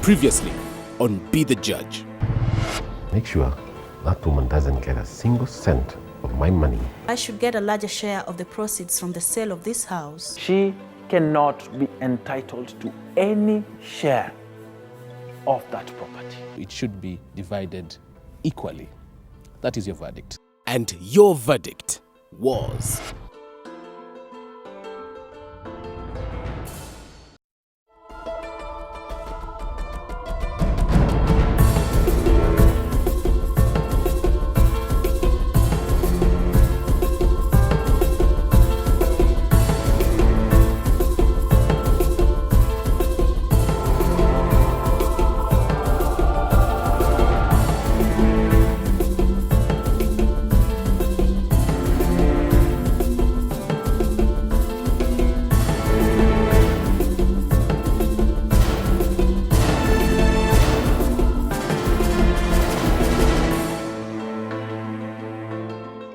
Previously on Be the Judge. Make sure that woman doesn't get a single cent of my money. I should get a larger share of the proceeds from the sale of this house. She cannot be entitled to any share of that property. It should be divided equally. That is your verdict. And your verdict was...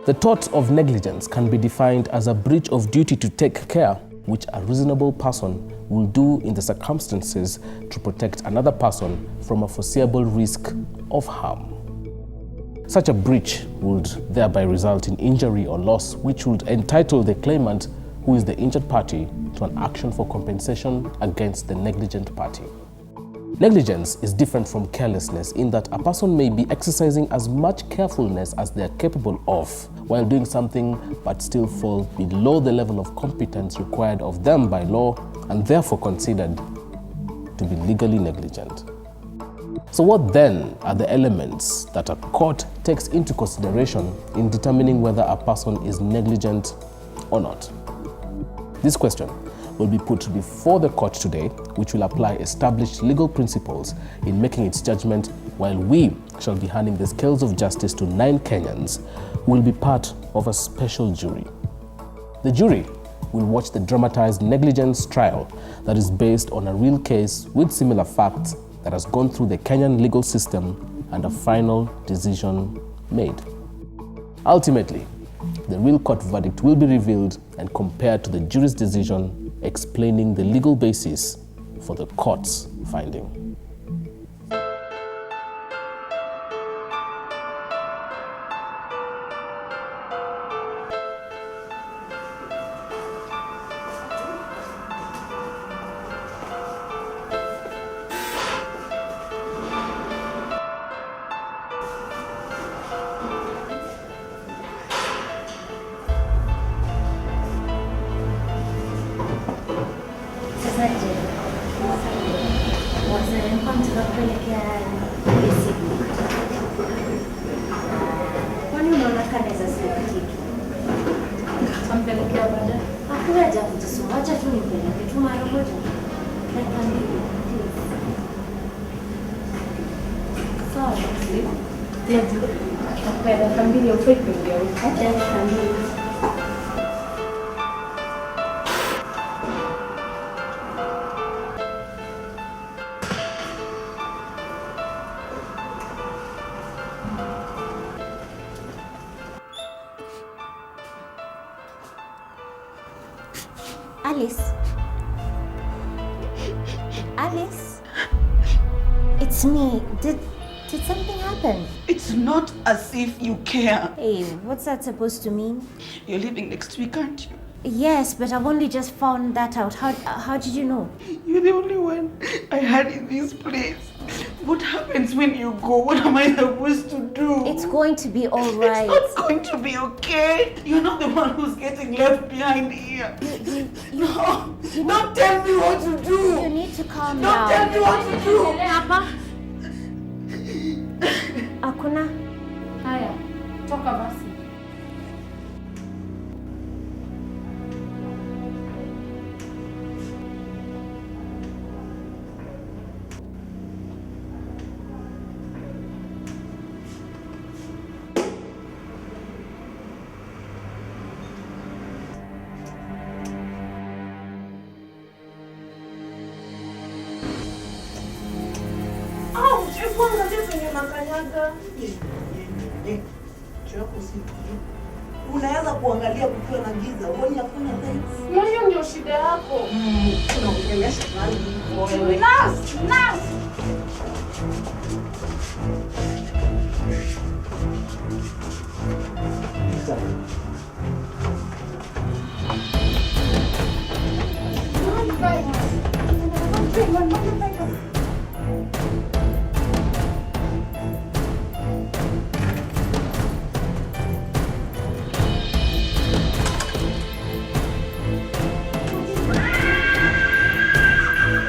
The tort of negligence can be defined as a breach of duty to take care which a reasonable person will do in the circumstances to protect another person from a foreseeable risk of harm. Such a breach would thereby result in injury or loss which would entitle the claimant, who is the injured party, to an action for compensation against the negligent party. Negligence is different from carelessness in that a person may be exercising as much carefulness as they are capable of while doing something but still fall below the level of competence required of them by law and therefore considered to be legally negligent. So what then are the elements that a court takes into consideration in determining whether a person is negligent or not? This question will be put before the court today, which will apply established legal principles in making its judgment, while we shall be handing the scales of justice to 9 Kenyans who will be part of a special jury. The jury will watch the dramatized negligence trial that is based on a real case with similar facts that has gone through the Kenyan legal system and a final decision made. Ultimately, the real court verdict will be revealed and compared to the jury's decision, explaining the legal basis for the court's finding. Alice, it's me. Did something happen? It's not as if you care. Hey, what's that supposed to mean? You're leaving next week, aren't you? Yes, but I've only just found that out. How did you know? You're the only one I had in this place. What happens when you go? What am I supposed to do? It's going to be all right. It's not going to be okay. You're not the one who's getting left behind here. No, don't tell me what to do. You need to calm down. Don't tell me what to do. Papa? Hakuna? Haya, toka basi. Unaweza kuangalia kukiwa na giza. Uone hakuna lights. Na hiyo ndio shida yako. Unaongelesha nani? Wewe. Nas!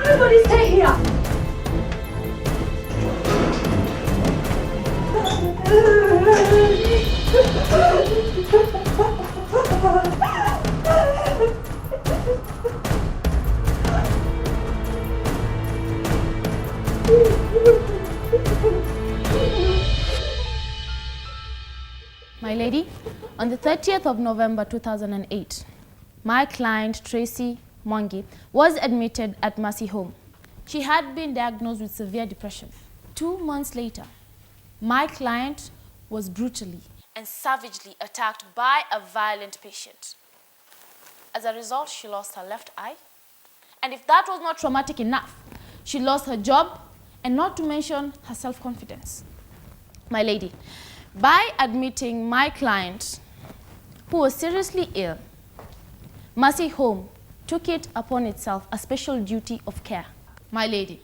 Everybody stay here. My lady, on the 30th of November 2008, my client Tracy Mwangi was admitted at Mercy Home. She had been diagnosed with severe depression. 2 months later, my client was brutally and savagely attacked by a violent patient. As a result, she lost her left eye. And if that was not traumatic enough, she lost her job and not to mention her self-confidence. My lady, by admitting my client, who was seriously ill, Mercy Home took it upon itself a special duty of care. My lady,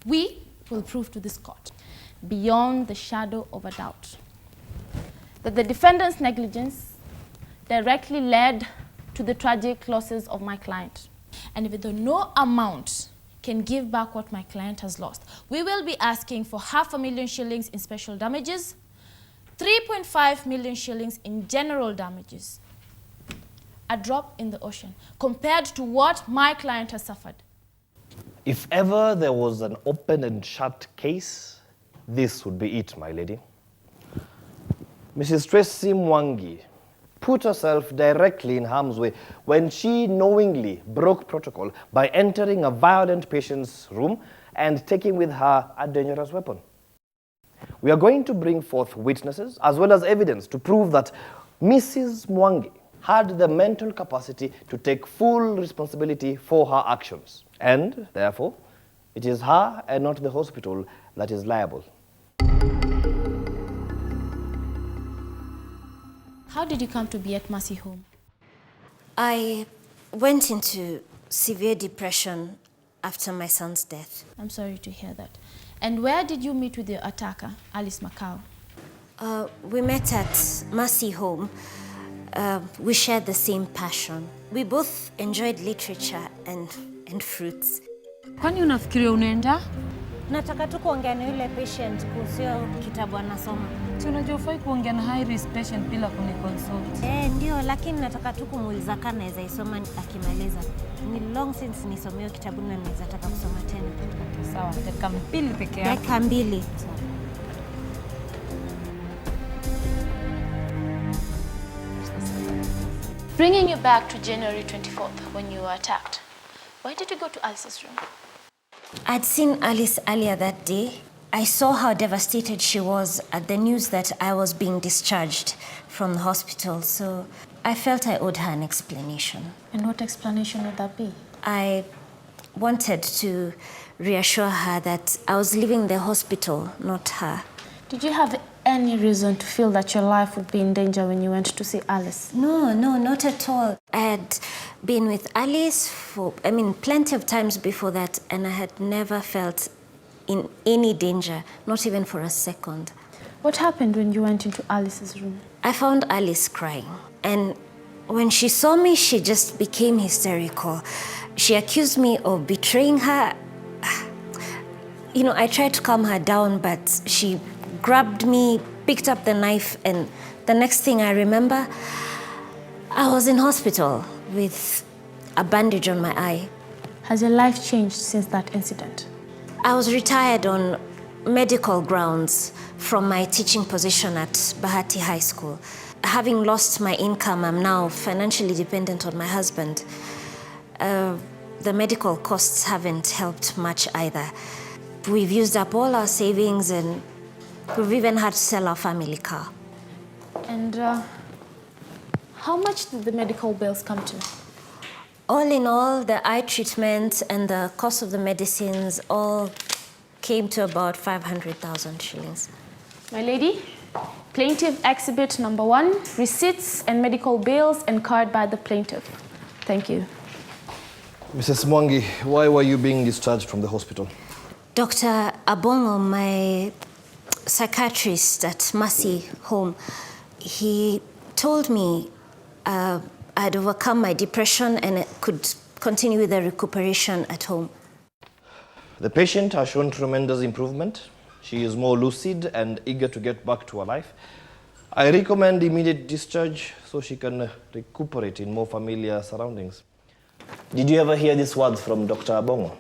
we will prove to this court, beyond the shadow of a doubt, that the defendant's negligence directly led to the tragic losses of my client. And if no amount can give back what my client has lost, we will be asking for 500,000 shillings in special damages, 3.5 million shillings in general damages. A drop in the ocean compared to what my client has suffered. If ever there was an open and shut case, this would be it, my lady. Mrs. Tracy Mwangi put herself directly in harm's way when she knowingly broke protocol by entering a violent patient's room and taking with her a dangerous weapon. We are going to bring forth witnesses as well as evidence to prove that Mrs. Mwangi had the mental capacity to take full responsibility for her actions. And, therefore, it is her and not the hospital that is liable. How did you come to be at Mercy Home? I went into severe depression after my son's death. I'm sorry to hear that. And where did you meet with your attacker, Alice Macau? We met at Mercy Home. We shared the same passion. We both enjoyed literature and fruits. Kwani unafikiria unaenda? Nataka tu kuongea na yule patient kuhusu kitabu anasoma. Si unajua ufai kuongea na high risk patient bila kuniconsult. Ndio, lakini nataka tu kumuuliza kama naweza isoma akimaliza. Ni long since nisomeo kitabu na naweza taka kusoma tena. Sawa, dakika 2 peke yake. Dakika 2. Bringing you back to January 24th when you were attacked, why did you go to Alice's room? I'd seen Alice earlier that day. I saw how devastated she was at the news that I was being discharged from the hospital, so I felt I owed her an explanation. And what explanation would that be? I wanted to reassure her that I was leaving the hospital, not her. Did you have any reason to feel that your life would be in danger when you went to see Alice? No, not at all. I had been with Alice for, plenty of times before that, and I had never felt in any danger, not even for a second. What happened when you went into Alice's room? I found Alice crying, and when she saw me, she just became hysterical. She accused me of betraying her. I tried to calm her down, but she grabbed me, picked up the knife, and the next thing I remember, I was in hospital with a bandage on my eye. Has your life changed since that incident? I was retired on medical grounds from my teaching position at Bahati High School. Having lost my income, I'm now financially dependent on my husband. The medical costs haven't helped much either. We've used up all our savings and we've even had to sell our family car. And How much did the medical bills come to? All in all, the eye treatment and the cost of the medicines all came to about 500,000 shillings. My lady, plaintiff exhibit number 1, receipts and medical bills and card by the plaintiff. Thank you. Mrs. Mwangi, why were you being discharged from the hospital? Dr. Abongo, my psychiatrist at Mercy Home, he told me I'd overcome my depression and I could continue with the recuperation at home. The patient has shown tremendous improvement. She is more lucid and eager to get back to her life. I recommend immediate discharge so she can recuperate in more familiar surroundings. Did you ever hear these words from Dr. Abongo?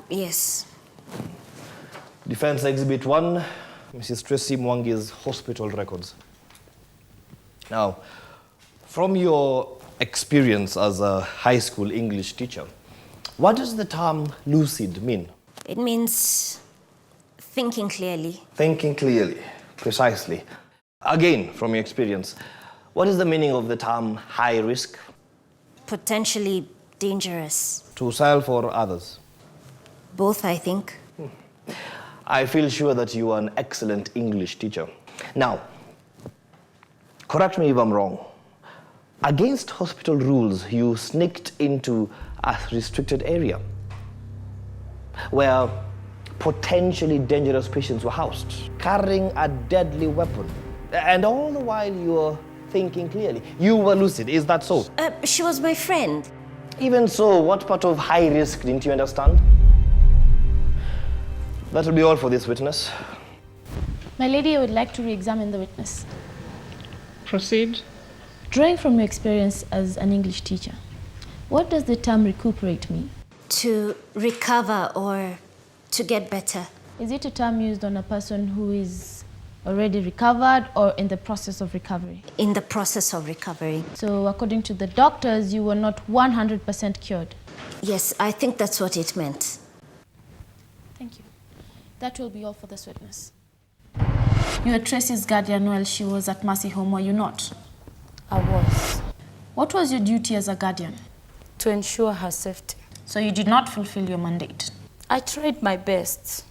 Yes. Defense Exhibit 1, Mrs. Tracy Mwangi's hospital records. Now, from your experience as a high school English teacher, what does the term lucid mean? It means thinking clearly. Thinking clearly, precisely. Again, from your experience, what is the meaning of the term high risk? Potentially dangerous. To self or others? Both, I think. I feel sure that you are an excellent English teacher. Now, correct me if I'm wrong. Against hospital rules, you sneaked into a restricted area where potentially dangerous patients were housed, carrying a deadly weapon. And all the while you were thinking clearly. You were lucid, is that so? She was my friend. Even so, what part of high risk didn't you understand? That will be all for this witness. My lady, I would like to re-examine the witness. Proceed. Drawing from your experience as an English teacher, what does the term recuperate mean? To recover or to get better. Is it a term used on a person who is already recovered or in the process of recovery? In the process of recovery. So according to the doctors, you were not 100% cured? Yes, I think that's what it meant. Thank you. That will be all for this witness. You were Tracy's guardian while she was at Mercy Home, were you not? I was. What was your duty as a guardian? To ensure her safety. So you did not fulfill your mandate? I tried my best.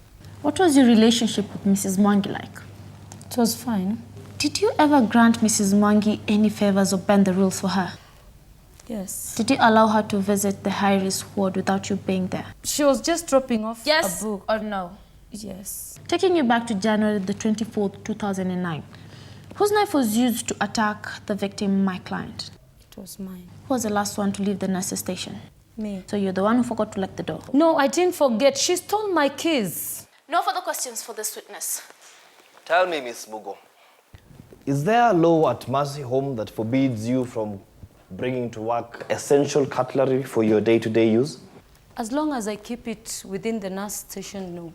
What was your relationship with Mrs. Mwangi like? It was fine. Did you ever grant Mrs. Mwangi any favors or bend the rules for her? Yes. Did you allow her to visit the high-risk ward without you being there? She was just dropping off Yes a book. or no? Yes. Taking you back to January the 24th, 2009, whose knife was used to attack the victim, my client? It was mine. Who was the last one to leave the nurse's station? Me. So you're the one who forgot to lock the door? No, I didn't forget. She stole my keys. No further questions for this witness. Tell me, Miss Mugo, is there a law at Mercy Home that forbids you from bringing to work essential cutlery for your day-to-day use? As long as I keep it within the nurse station, no.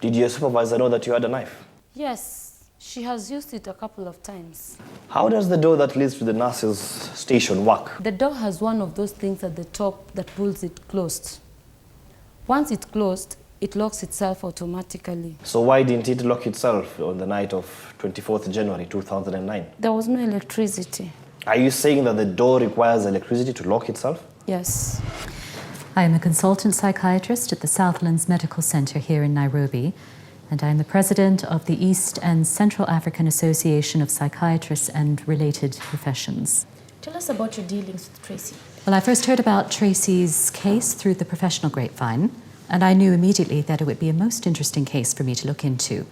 Did your supervisor know that you had a knife? Yes, she has used it a couple of times. How does the door that leads to the nurse's station work? The door has one of those things at the top that pulls it closed. Once it's closed, it locks itself automatically. So why didn't it lock itself on the night of 24th January 2009? There was no electricity. Are you saying that the door requires electricity to lock itself? Yes. I am a consultant psychiatrist at the Southlands Medical Center here in Nairobi, and I am the president of the East and Central African Association of Psychiatrists and Related Professions. Tell us about your dealings with Tracy. Well, I first heard about Tracy's case through the professional grapevine, and I knew immediately that it would be a most interesting case for me to look into.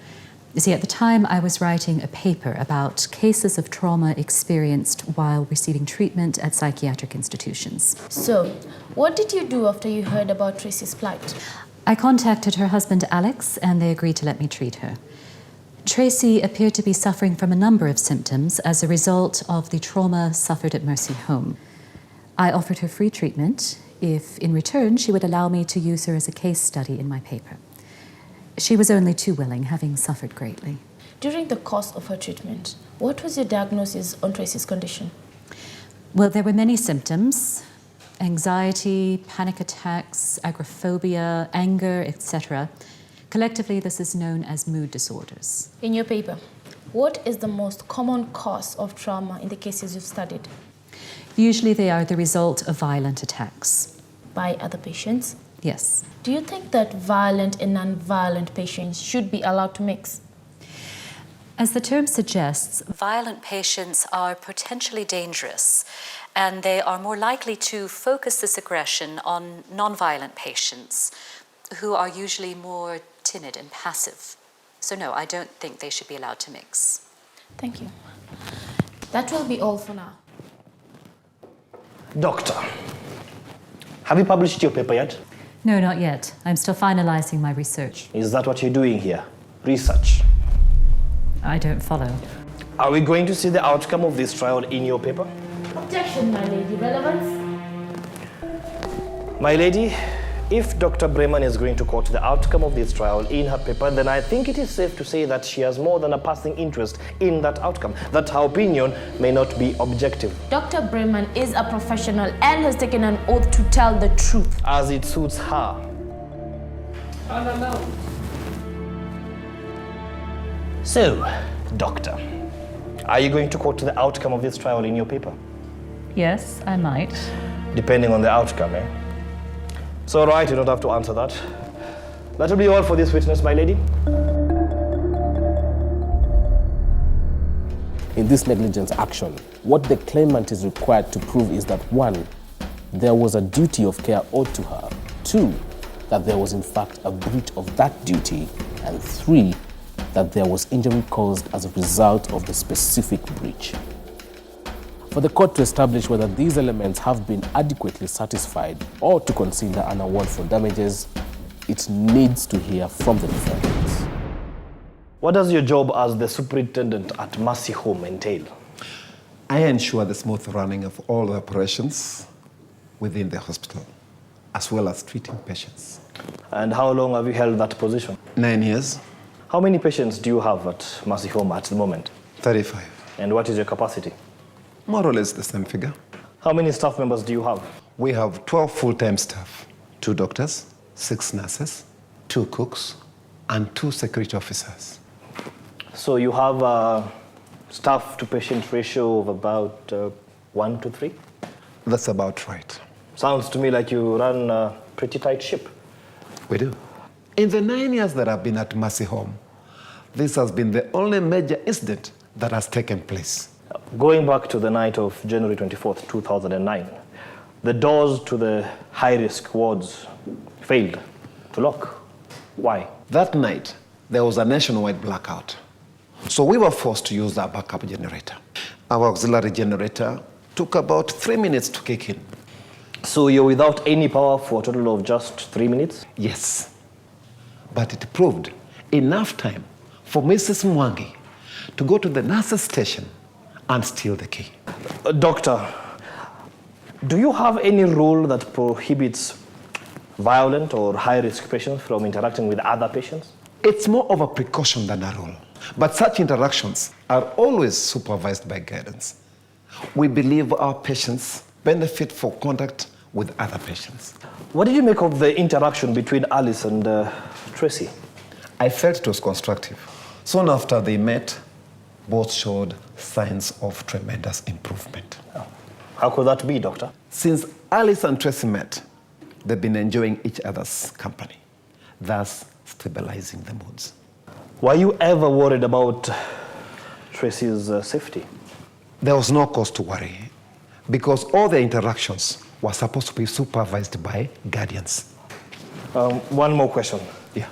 You see, at the time, I was writing a paper about cases of trauma experienced while receiving treatment at psychiatric institutions. So, what did you do after you heard about Tracy's plight? I contacted her husband, Alex, and they agreed to let me treat her. Tracy appeared to be suffering from a number of symptoms as a result of the trauma suffered at Mercy Home. I offered her free treatment if, in return, she would allow me to use her as a case study in my paper. She was only too willing, having suffered greatly. During the course of her treatment, what was your diagnosis on Tracy's condition? Well, there were many symptoms: anxiety, panic attacks, agoraphobia, anger, etc. Collectively, this is known as mood disorders. In your paper, What is the most common cause of trauma in the cases you've studied? Usually they are the result of violent attacks. By other patients? Yes. Do you think that violent and non-violent patients should be allowed to mix? As the term suggests, violent patients are potentially dangerous, and they are more likely to focus this aggression on non-violent patients, who are usually more timid and passive. So no, I don't think they should be allowed to mix. Thank you. That will be all for now. Doctor, have you published your paper yet? No, not yet. I'm still finalizing my research. Is that what you're doing here? Research? I don't follow. Are we going to see the outcome of this trial in your paper? Objection, my lady. Relevance? My lady, if Dr. Breman is going to quote the outcome of this trial in her paper, then I think it is safe to say that she has more than a passing interest in that outcome, that her opinion may not be objective. Dr. Breman is a professional and has taken an oath to tell the truth. As it suits her. So, doctor, are you going to quote the outcome of this trial in your paper? Yes, I might. Depending on the outcome, eh? It's all right, you don't have to answer that. That will be all for this witness, my lady. In this negligence action, what the claimant is required to prove is that 1, there was a duty of care owed to her, 2, that there was in fact a breach of that duty, and 3, that there was injury caused as a result of the specific breach. For the court to establish whether these elements have been adequately satisfied or to consider an award for damages, it needs to hear from the defendants. What does your job as the superintendent at Mercy Home entail? I ensure the smooth running of all the operations within the hospital, as well as treating patients. And how long have you held that position? 9 years. How many patients do you have at Mercy Home at the moment? 35. And what is your capacity? More or less the same figure. How many staff members do you have? We have 12 full-time staff, 2 doctors, 6 nurses, 2 cooks, and 2 security officers. So you have a staff-to-patient ratio of about 1 to 3? That's about right. Sounds to me like you run a pretty tight ship. We do. In the 9 years that I've been at Mercy Home, this has been the only major incident that has taken place. Going back to the night of January 24th, 2009, the doors to the high-risk wards failed to lock. Why? That night, there was a nationwide blackout. So we were forced to use our backup generator. Our auxiliary generator took about 3 minutes to kick in. So you're without any power for a total of just 3 minutes? Yes. But it proved enough time for Mrs. Mwangi to go to the nurse's station and steal the key. Doctor, do you have any rule that prohibits violent or high-risk patients from interacting with other patients? It's more of a precaution than a rule. But such interactions are always supervised by guidance. We believe our patients benefit from contact with other patients. What did you make of the interaction between Alice and Tracy? I felt it was constructive. Soon after they met, both showed signs of tremendous improvement. How could that be, doctor? Since Alice and Tracy met, they've been enjoying each other's company, thus stabilizing the moods. Were you ever worried about Tracy's safety? There was no cause to worry, because all the interactions were supposed to be supervised by guardians. One more question. Yeah.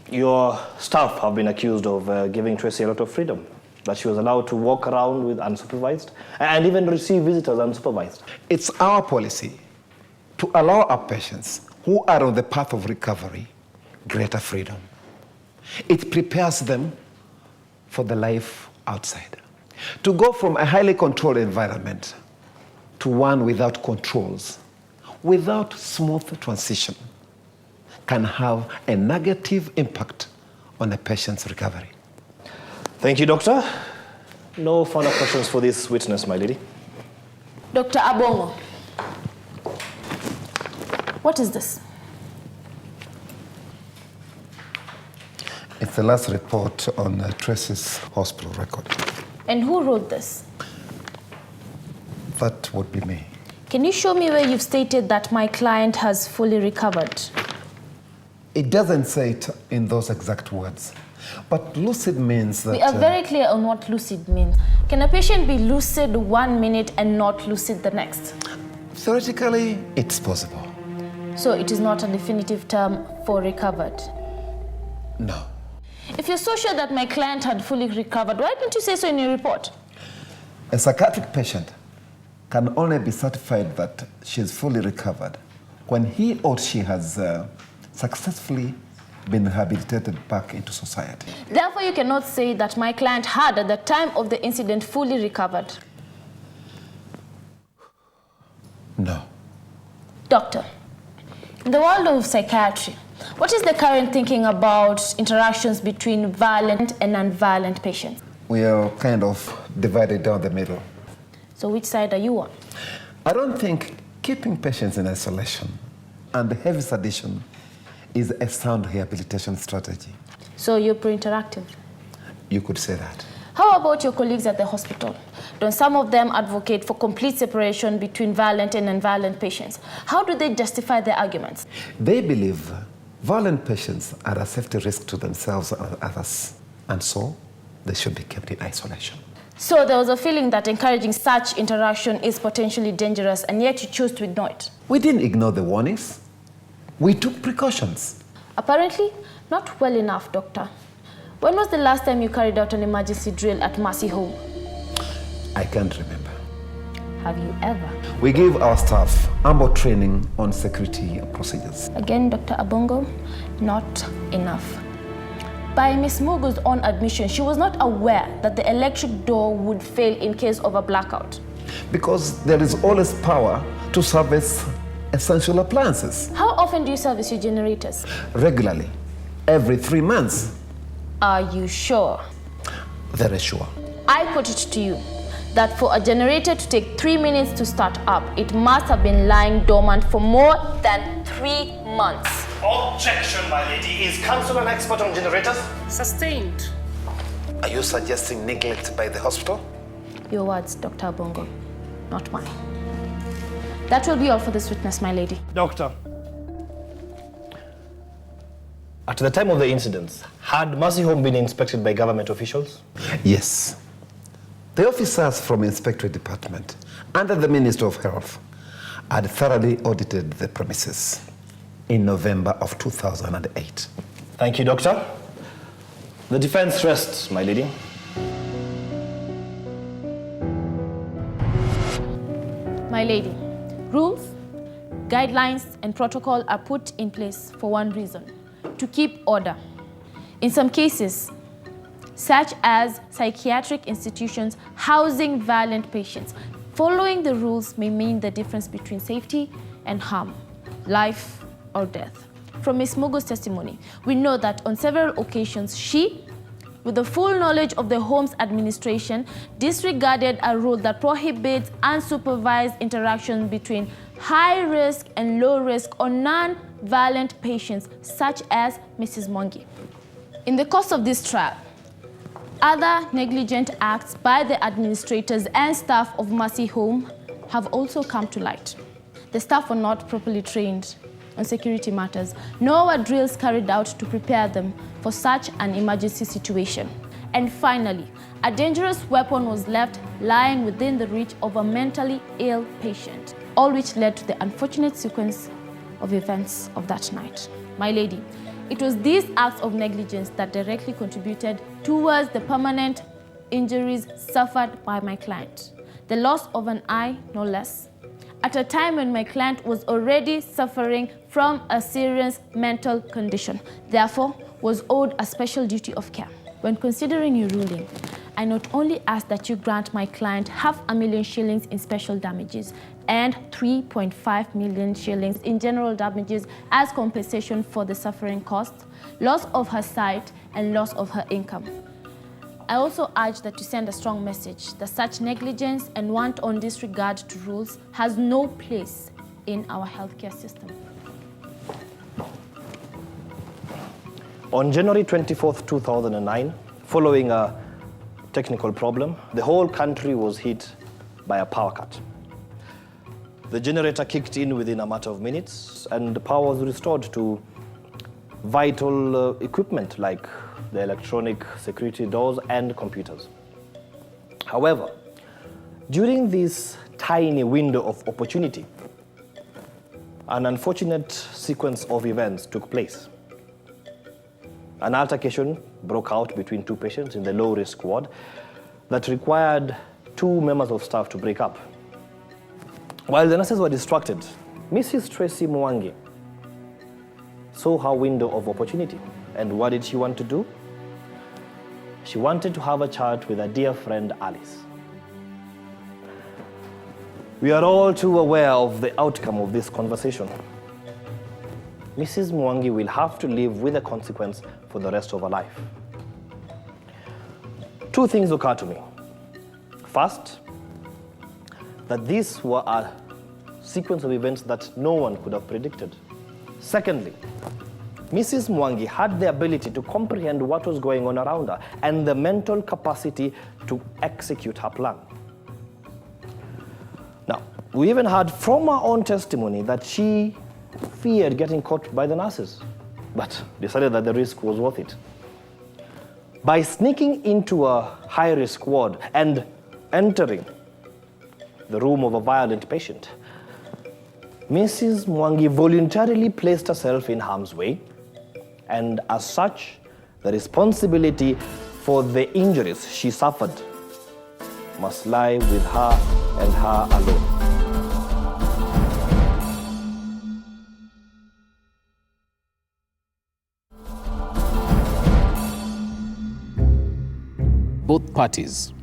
Your staff have been accused of giving Tracy a lot of freedom, that she was allowed to walk around with unsupervised and even receive visitors unsupervised. It's our policy to allow our patients who are on the path of recovery greater freedom. It prepares them for the life outside. To go from a highly controlled environment to one without controls, without smooth transition, can have a negative impact on a patient's recovery. Thank you, doctor. No further questions for this witness, my lady. Dr. Abongo, what is this? It's the last report on Tracy's hospital record. And who wrote this? That would be me. Can you show me where you've stated that my client has fully recovered? It doesn't say it in those exact words. But lucid means that... We are very clear on what lucid means. Can a patient be lucid 1 minute and not lucid the next? Theoretically, it's possible. So it is not a definitive term for recovered? No. If you're so sure that my client had fully recovered, why didn't you say so in your report? A psychiatric patient can only be certified that she's fully recovered when he or she has successfully been rehabilitated back into society. Therefore, you cannot say that my client had, at the time of the incident, fully recovered. No. Doctor, in the world of psychiatry, what is the current thinking about interactions between violent and non-violent patients? We are kind of divided down the middle. So which side are you on? I don't think keeping patients in isolation and heavy sedation is a sound rehabilitation strategy. So you're pro-interactive? You could say that. How about your colleagues at the hospital? Don't some of them advocate for complete separation between violent and non-violent patients? How do they justify their arguments? They believe violent patients are a safety risk to themselves and others, and so they should be kept in isolation. So there was a feeling that encouraging such interaction is potentially dangerous, and yet you chose to ignore it. We didn't ignore the warnings. We took precautions. Apparently, not well enough, Doctor. When was the last time you carried out an emergency drill at Mercy Home? I can't remember. Have you ever? We give our staff ample training on security procedures. Again, Dr. Abongo, not enough. By Ms. Mugu's own admission, she was not aware that the electric door would fail in case of a blackout. Because there is always power to service essential appliances. How often do you service your generators? Regularly, every 3 months. Are you sure? Very sure. I put it to you that for a generator to take 3 minutes to start up, it must have been lying dormant for more than 3 months. Objection, my lady. Is counsel an expert on generators? Sustained. Are you suggesting neglect by the hospital? Your words, Dr. Abongo, not mine. That will be all for this witness, my lady. Doctor, at the time of the incidents, had Mercy Home been inspected by government officials? Yes. The officers from Inspectorate Department under the Minister of Health had thoroughly audited the premises in November of 2008. Thank you, Doctor. The defense rests, my lady. My lady, rules, guidelines, and protocol are put in place for one reason: to keep order. In some cases, such as psychiatric institutions housing violent patients, following the rules may mean the difference between safety and harm, life or death. From Ms. Mugu's testimony, we know that on several occasions she, with the full knowledge of the home's administration, disregarded a rule that prohibits unsupervised interaction between high-risk and low-risk or non-violent patients, such as Mrs. Mwangi. In the course of this trial, other negligent acts by the administrators and staff of Mercy Home have also come to light. The staff were not properly trained on security matters, nor were drills carried out to prepare them for such an emergency situation. And finally, a dangerous weapon was left lying within the reach of a mentally ill patient, all which led to the unfortunate sequence of events of that night. My lady, it was these acts of negligence that directly contributed towards the permanent injuries suffered by my client. The loss of an eye, no less, at a time when my client was already suffering from a serious mental condition, therefore was owed a special duty of care. When considering your ruling, I not only ask that you grant my client 500,000 shillings in special damages and 3.5 million shillings in general damages as compensation for the suffering costs, loss of her sight, and loss of her income. I also urge that you send a strong message that such negligence and wanton disregard to rules has no place in our healthcare system. On January 24th, 2009, following a technical problem, the whole country was hit by a power cut. The generator kicked in within a matter of minutes, and the power was restored to vital equipment like the electronic security doors and computers. However, during this tiny window of opportunity, an unfortunate sequence of events took place. An altercation broke out between two patients in the low-risk ward that required two members of staff to break up. While the nurses were distracted, Mrs. Tracy Mwangi saw her window of opportunity. And what did she want to do? She wanted to have a chat with her dear friend Alice. We are all too aware of the outcome of this conversation. Mrs. Mwangi will have to live with the consequence for the rest of her life. Two things occur to me. First, that these were a sequence of events that no one could have predicted. Secondly, Mrs. Mwangi had the ability to comprehend what was going on around her and the mental capacity to execute her plan. Now, we even heard from her own testimony that she feared getting caught by the nurses, but decided that the risk was worth it. By sneaking into a high-risk ward and entering the room of a violent patient, Mrs. Mwangi voluntarily placed herself in harm's way, and as such, the responsibility for the injuries she suffered must lie with her and her alone. Both parties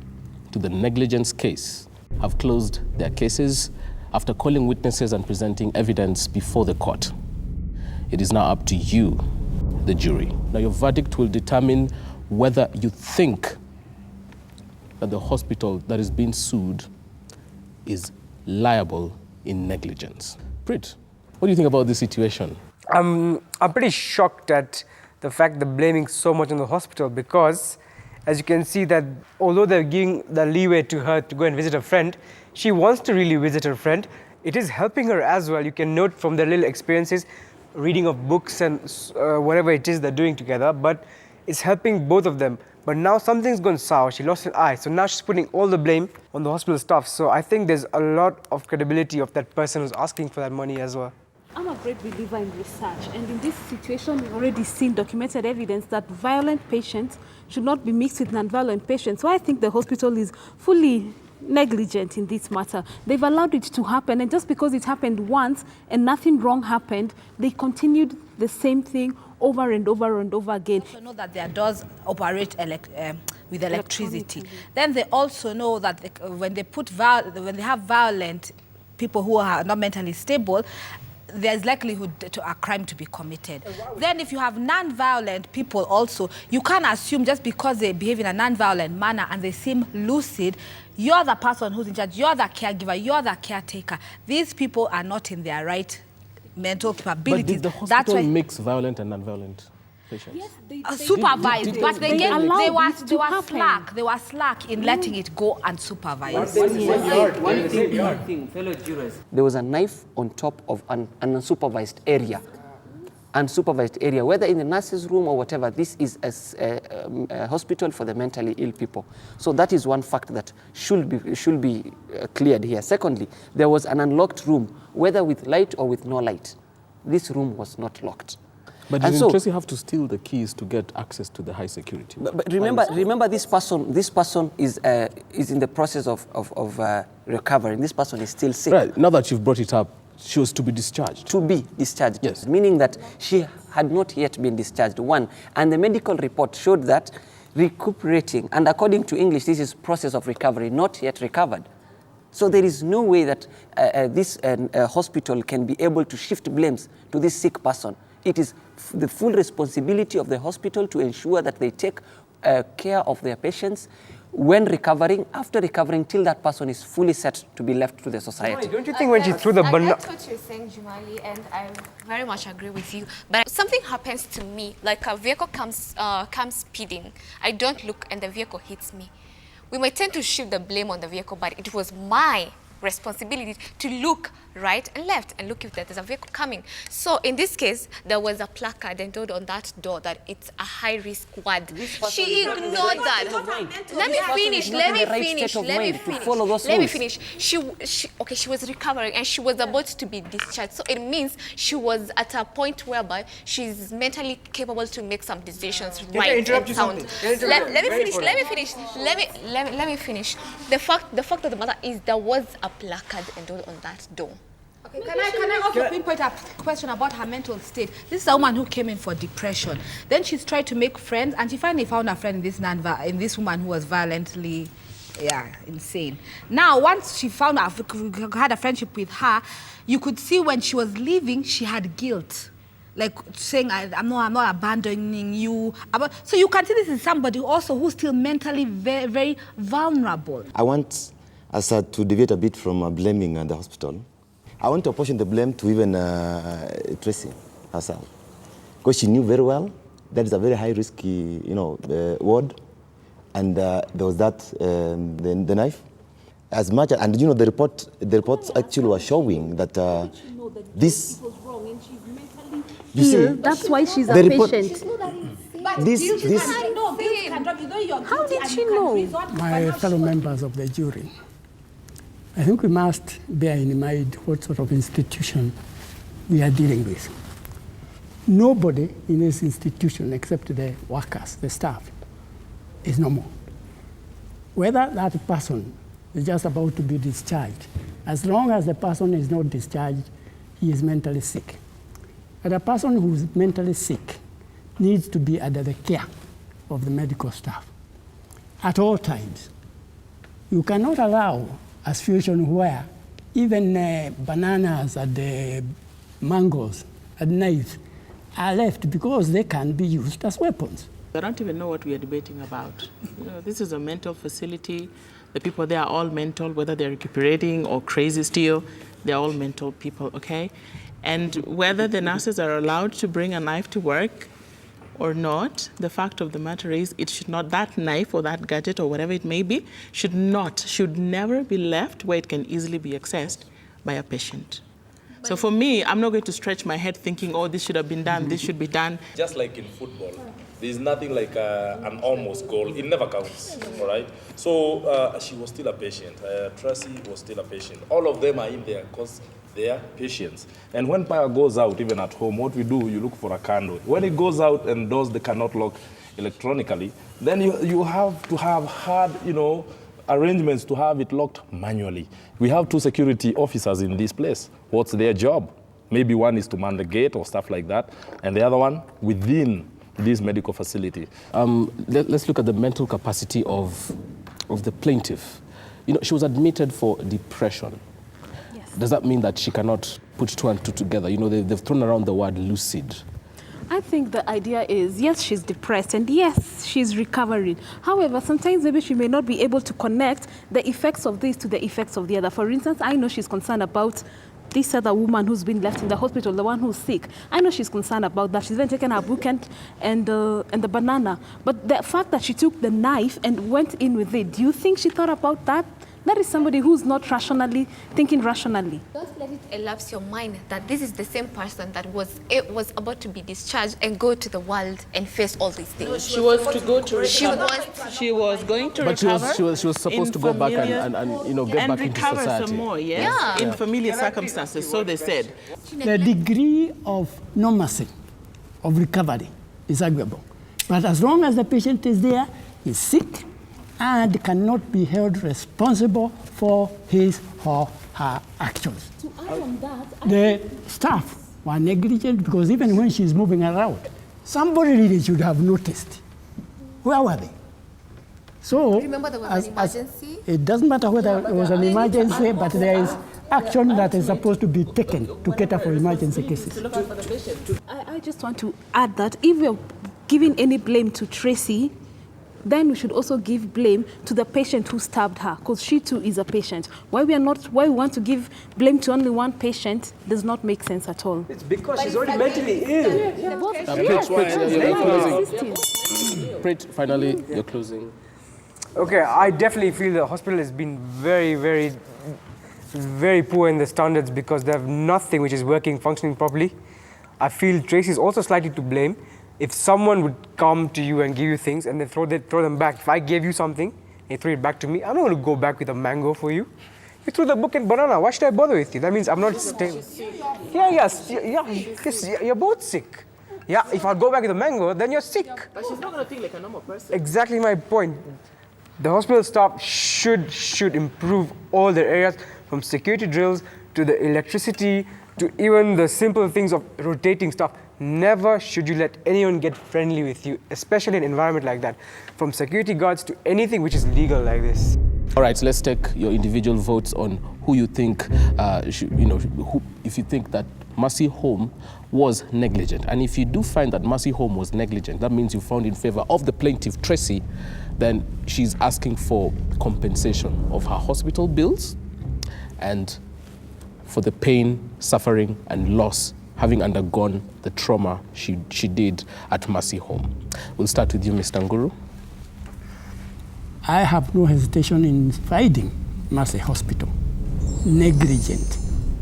to the negligence case have closed their cases after calling witnesses and presenting evidence before the court. It is now up to you, the jury. Now your verdict will determine whether you think that the hospital that is being sued is liable in negligence. Prit, what do you think about this situation? I'm pretty shocked at the fact they're blaming so much on the hospital, because as you can see that although they're giving the leeway to her to go and visit a friend, she wants to really visit her friend. It is helping her as well. You can note from their little experiences, reading of books and whatever it is they're doing together, but it's helping both of them. But now something's gone sour. She lost an eye, so now she's putting all the blame on the hospital staff. So I think there's a lot of credibility of that person who's asking for that money as well. I'm a great believer in research, and in this situation, we've already seen documented evidence that violent patients should not be mixed with non-violent patients. So I think the hospital is fully negligent in this matter. They've allowed it to happen, and just because it happened once and nothing wrong happened, they continued the same thing over and over and over again. They also know that their doors operate with electricity. Then they also know that when they have violent people who are not mentally stable, there's likelihood to a crime to be committed. Then if you have non-violent people also, you can't assume just because they behave in a non-violent manner and they seem lucid, you're the person who's in charge, you're the caregiver, you're the caretaker. These people are not in their right mental capabilities. But did the hospital mix violent and non-violent patients? Yes, they supervised, but they were slack in letting it go unsupervised. One thing, fellow jurors. There was a knife on top of an unsupervised area. Unsupervised area, whether in the nurse's room or whatever, this is a hospital for the mentally ill people. So that is one fact that should be cleared here. Secondly, there was an unlocked room, whether with light or with no light. This room was not locked. But didn't Tracy have to steal the keys to get access to the high security? But remember, this person is in the process of recovering. This person is still sick. Right. Now that you've brought it up, she was to be discharged. To be discharged, yes. Meaning that she had not yet been discharged, one. And the medical report showed that recuperating, and according to English, this is process of recovery, not yet recovered. So there is no way that this hospital can be able to shift blames to this sick person. It is the full responsibility of the hospital to ensure that they take care of their patients when recovering, after recovering, till that person is fully set to be left to the society. Don't you think when she threw the banana... I get what you're saying, Jumali, and I very much agree with you. But something happens to me, like a vehicle comes speeding. I don't look and the vehicle hits me. We might tend to shift the blame on the vehicle, but it was my responsibility to look right and left and look if there's a vehicle coming. So in this case, there was a placard entered on that door that it's a high-risk ward. She ignored that. Let me finish. She was recovering and she was about to be discharged. So it means she was at a point whereby she's mentally capable to make some decisions right and sound. Let me finish. The fact of the matter is there was a placard entered on that door. Okay, can I also pinpoint a question about her mental state? This is a woman who came in for depression. Then she's tried to make friends, and she finally found a friend in this woman who was violently, insane. Now, once she had a friendship with her, you could see when she was leaving, she had guilt. Like saying, I'm not abandoning you. So you can see this is somebody who's still mentally very, very vulnerable. I want us to deviate a bit from blaming the hospital. I want to apportion the blame to even Tracy herself, because she knew very well that is a very high-risk, ward, and there was that the knife. As much, and the reports actually were showing that this. You see, that's why she's a patient. How did she know? My fellow members of the jury, I think we must bear in mind what sort of institution we are dealing with. Nobody in this institution except the workers, the staff, is normal. Whether that person is just about to be discharged, as long as the person is not discharged, he is mentally sick. But a person who is mentally sick needs to be under the care of the medical staff at all times. You cannot allow a situation where even bananas and the mangoes and knives are left because they can be used as weapons. I don't even know what we are debating about. This is a mental facility. The people there are all mental, whether they're recuperating or crazy still, they're all mental people, okay? And whether the nurses are allowed to bring a knife to work or not, the fact of the matter is it should not, that knife or that gadget or whatever it may be, should never be left where it can easily be accessed by a patient. So for me, I'm not going to stretch my head thinking, oh, this should have been done, this should be done. Just like in football, there's nothing like an almost goal. It never counts, all right? So she was still a patient. Tracy was still a patient. All of them are in there because they are patients. And when power goes out, even at home, what we do, you look for a candle. When it goes out and doors they cannot lock electronically, then you have to have hard, arrangements to have it locked manually. We have 2 security officers in this place. What's their job? Maybe one is to man the gate or stuff like that, and the other one within this medical facility. Let's look at the mental capacity of the plaintiff. She was admitted for depression. Yes. Does that mean that she cannot put 2 and 2 together? They've thrown around the word lucid. I think the idea is, yes, she's depressed, and yes, she's recovering. However, sometimes maybe she may not be able to connect the effects of this to the effects of the other. For instance, I know she's concerned about this other woman who's been left in the hospital, the one who's sick. I know she's concerned about that. She's then taken her book and the banana. But the fact that she took the knife and went in with it, do you think she thought about that? That is somebody who's not thinking rationally. Don't let it elapse your mind that this is the same person that was about to be discharged and go to the world and face all these things. No, she was to go to recover. She was going to recover. But she was supposed to go back and get back into society. And recover some more, yes? In familiar circumstances, so they said. The degree of normalcy, of recovery, is arguable. But as long as the patient is there, is sick, and cannot be held responsible for his or her actions. To add on that, the staff were negligent because even when she's moving around, somebody really should have noticed. Where were they? So, remember there was an emergency? It doesn't matter whether it was an emergency, but there is action that is supposed to be taken to cater for emergency cases. I just want to add that if we're giving any blame to Tracy, then we should also give blame to the patient who stabbed her, because she too is a patient. Why we want to give blame to only one patient does not make sense at all. It's because she's already mentally ill. Prit, finally, you're closing. Okay, I definitely feel the hospital has been very, very, very poor in the standards because they have nothing which is working, functioning properly. I feel Tracy is also slightly to blame. If someone would come to you and give you things and they throw them back, if I gave you something and you throw it back to me, I'm not going to go back with a mango for you. You threw the book and banana, why should I bother with you? That means I'm not staying. Yes, you're both sick. Yeah, if I go back with a mango, then you're sick. But she's not going to think like a normal person. Exactly my point. The hospital staff should improve all their areas, from security drills to the electricity to even the simple things of rotating stuff. Never should you let anyone get friendly with you, especially in an environment like that. From security guards to anything which is legal like this. All right, so let's take your individual votes on who you think, if you think that Mercy Home was negligent. And if you do find that Mercy Home was negligent, that means you found in favor of the plaintiff, Tracy, then she's asking for compensation of her hospital bills and for the pain, suffering, and loss having undergone the trauma she did at Mercy Home. We'll start with you, Mr. Nguru. I have no hesitation in finding Mercy Hospital negligent.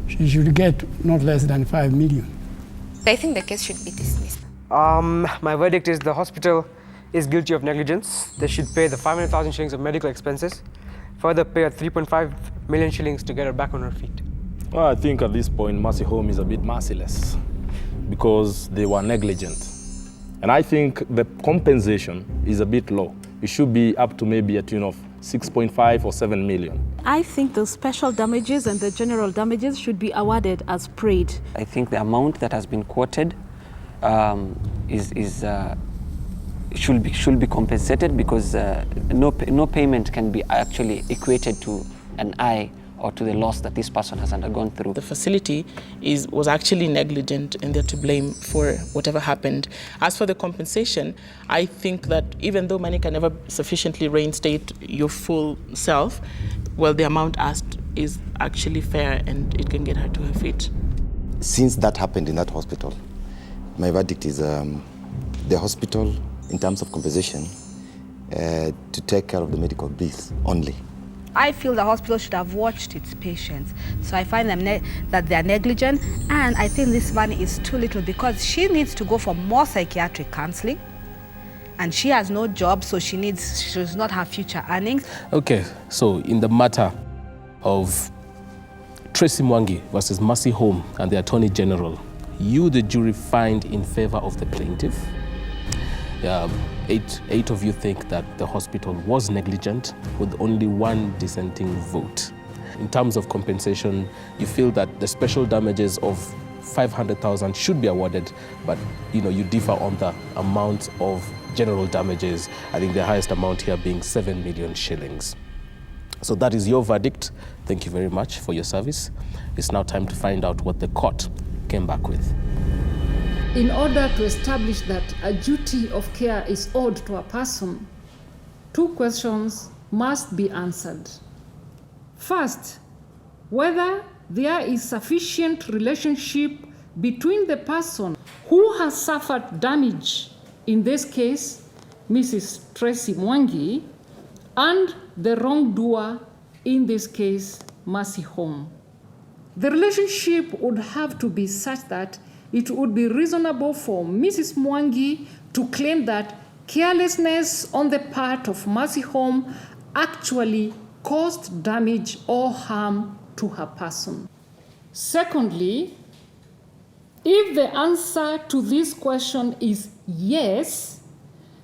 She should get not less than 5 million. I think the case should be dismissed. My verdict is the hospital is guilty of negligence. They should pay the 500,000 shillings of medical expenses, further pay 3.5 million shillings to get her back on her feet. Well, I think at this point, Mercy Home is a bit merciless because they were negligent. And I think the compensation is a bit low. It should be up to maybe a tune of 6.5 or 7 million. I think the special damages and the general damages should be awarded as paid. I think the amount that has been quoted should be compensated because no payment can be actually equated to an eye or to the loss that this person has undergone through. The facility was actually negligent and they're to blame for whatever happened. As for the compensation, I think that even though money can never sufficiently reinstate your full self, well, the amount asked is actually fair and it can get her to her feet. Since that happened in that hospital, my verdict is the hospital, in terms of compensation, to take care of the medical bills only. I feel the hospital should have watched its patients. So I find them that they are negligent, and I think this money is too little because she needs to go for more psychiatric counseling, and she has no job, so she does not have future earnings. Okay, so in the matter of Tracy Mwangi versus Mercy Home and the Attorney General, you, the jury, find in favor of the plaintiff. Eight of you think that the hospital was negligent, with only one dissenting vote. In terms of compensation, you feel that the special damages of 500,000 should be awarded, but you differ on the amount of general damages. I think the highest amount here being 7 million shillings. So that is your verdict. Thank you very much for your service. It's now time to find out what the court came back with. In order to establish that a duty of care is owed to a person, 2 questions must be answered. First, whether there is sufficient relationship between the person who has suffered damage, in this case, Mrs. Tracy Mwangi, and the wrongdoer, in this case, Mercy Home. The relationship would have to be such that it would be reasonable for Mrs. Mwangi to claim that carelessness on the part of Mercy Home actually caused damage or harm to her person. Secondly, if the answer to this question is yes,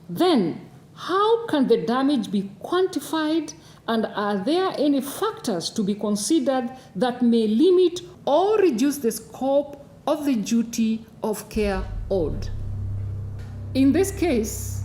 then how can the damage be quantified, and are there any factors to be considered that may limit or reduce the scope of the duty of care owed? In this case,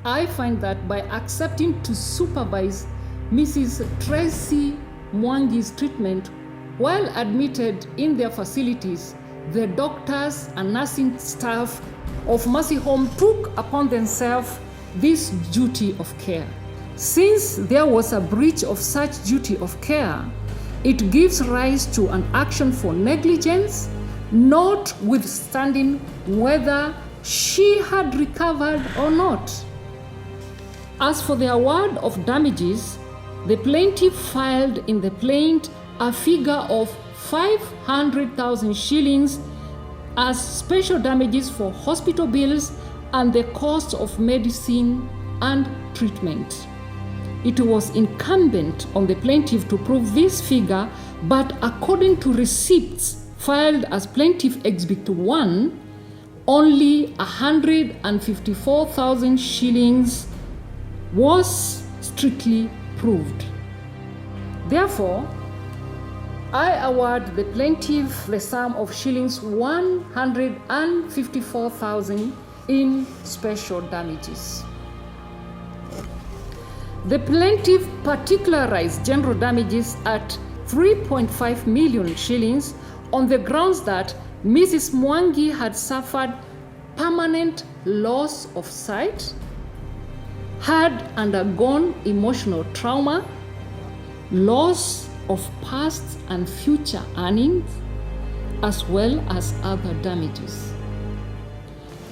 I find that by accepting to supervise Mrs. Tracy Mwangi's treatment while admitted in their facilities, the doctors and nursing staff of Mercy Home took upon themselves this duty of care. Since there was a breach of such duty of care, it gives rise to an action for negligence, notwithstanding whether she had recovered or not. As for the award of damages, the plaintiff filed in the plaint a figure of 500,000 shillings as special damages for hospital bills and the cost of medicine and treatment. It was incumbent on the plaintiff to prove this figure, but according to receipts filed as Plaintiff Exhibit 1, only 154,000 shillings was strictly proved. Therefore, I award the plaintiff the sum of shillings 154,000 in special damages. The plaintiff particularized general damages at 3.5 million shillings on the grounds that Mrs. Mwangi had suffered permanent loss of sight, had undergone emotional trauma, loss of past and future earnings, as well as other damages.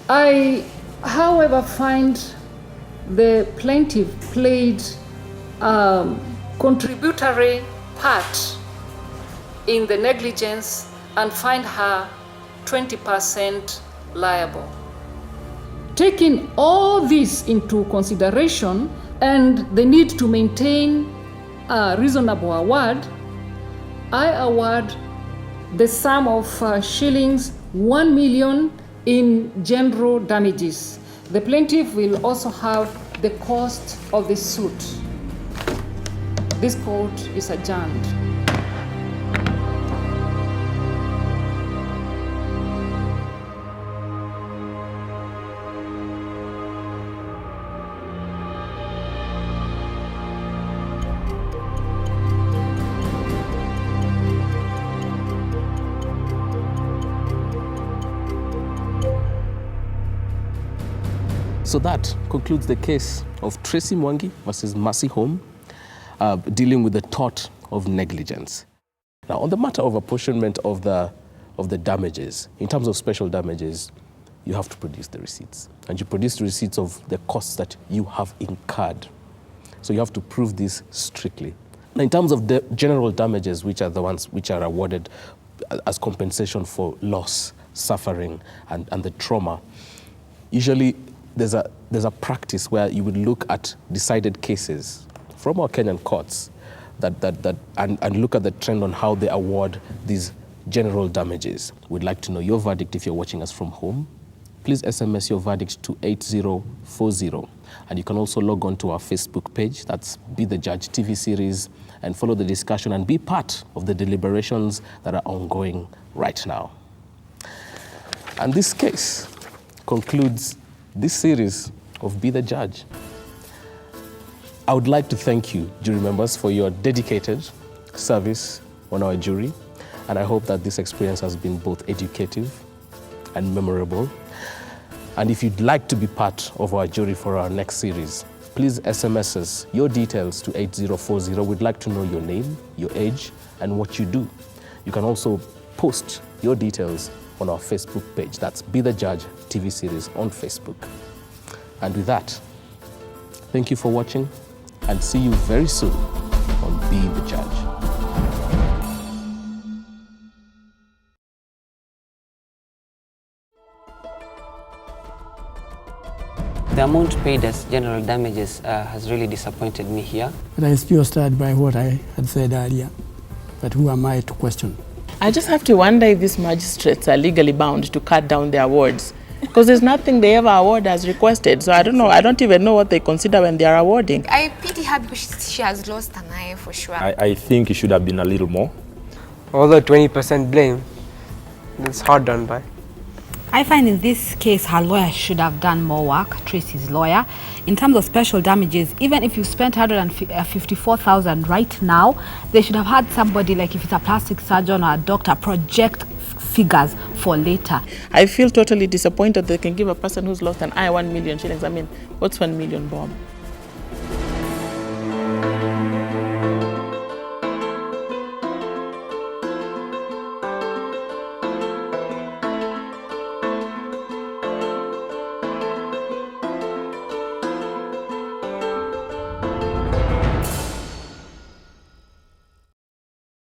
I, however, find the plaintiff played a contributory part in the negligence and find her 20% liable. Taking all this into consideration and the need to maintain a reasonable award, I award the sum of shillings 1 million in general damages. The plaintiff will also have the cost of the suit. This court is adjourned. So that concludes the case of Tracy Mwangi versus Mercy Home, dealing with the tort of negligence. Now, on the matter of apportionment of the damages, in terms of special damages, you have to produce the receipts. And you produce the receipts of the costs that you have incurred. So you have to prove this strictly. Now, in terms of the general damages, which are the ones which are awarded as compensation for loss, suffering, and the trauma, usually there's a practice where you would look at decided cases from our Kenyan courts and look at the trend on how they award these general damages. We'd like to know your verdict if you're watching us from home. Please SMS your verdict to 8040. And you can also log on to our Facebook page, that's Be the Judge TV series, and follow the discussion and be part of the deliberations that are ongoing right now. And this case concludes this series of Be the Judge. I would like to thank you, jury members, for your dedicated service on our jury, and I hope that this experience has been both educative and memorable. And if you'd like to be part of our jury for our next series, please SMS us your details to 8040. We'd like to know your name, your age, and what you do. You can also post your details on our Facebook page. That's Be the Judge TV series on Facebook. And with that, thank you for watching, and see you very soon on Be the Judge. The amount paid as general damages has really disappointed me here. But I still stand by what I had said earlier. But who am I to question? I just have to wonder if these magistrates are legally bound to cut down their awards, because there's nothing they ever award as requested. So I don't know. I don't even know what they consider when they are awarding. I pity her because she has lost an eye for sure. I think it should have been a little more. Although 20% blame, it's hard done by. I find in this case her lawyer should have done more work, Tracy's lawyer. In terms of special damages, even if you spent 154,000 right now, they should have had somebody, like if it's a plastic surgeon or a doctor, project figures for later. I feel totally disappointed they can give a person who's lost an eye 1 million shillings. I mean, what's 1 million, Bob?